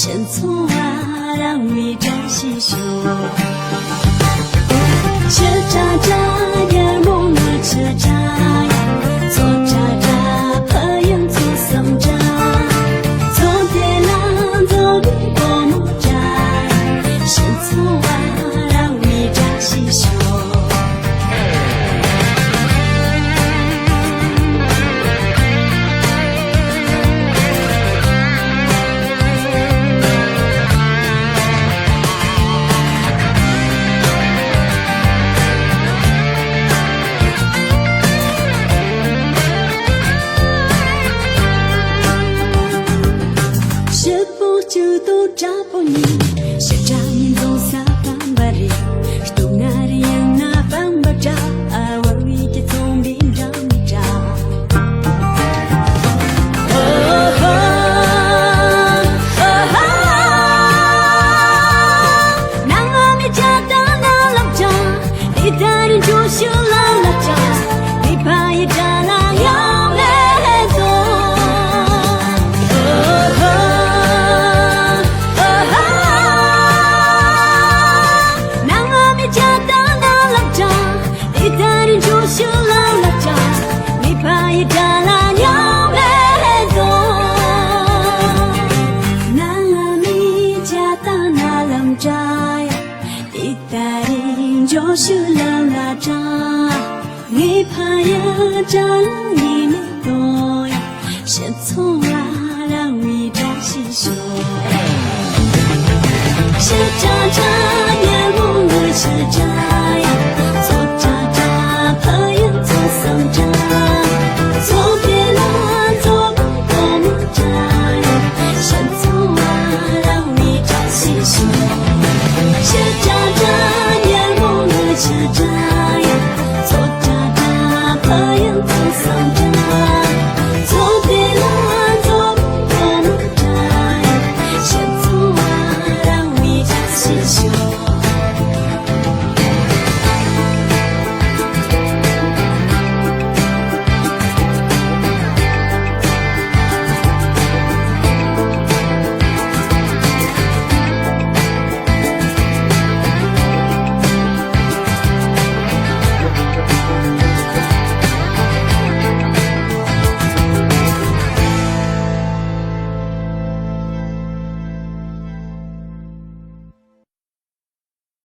先从啊让你珍惜手，吃渣渣也莫那吃渣呀，做渣渣怕用做生渣，做对了做对过木渣，先从啊让你珍惜手。Sejauh dosa pemberi, setengah yang nafam baca, awalnya kita bimbang baca. Nangami jata dalam jam, ditarik josi lalaca, dipakai dalam yang ledo. Ditarik josi lalaca, dipakai dalam yang ledo. Nangami jata dalam jaya, ditarik josi lalaca, dipakai dalam yang ledo. 先从啊让你珍惜手。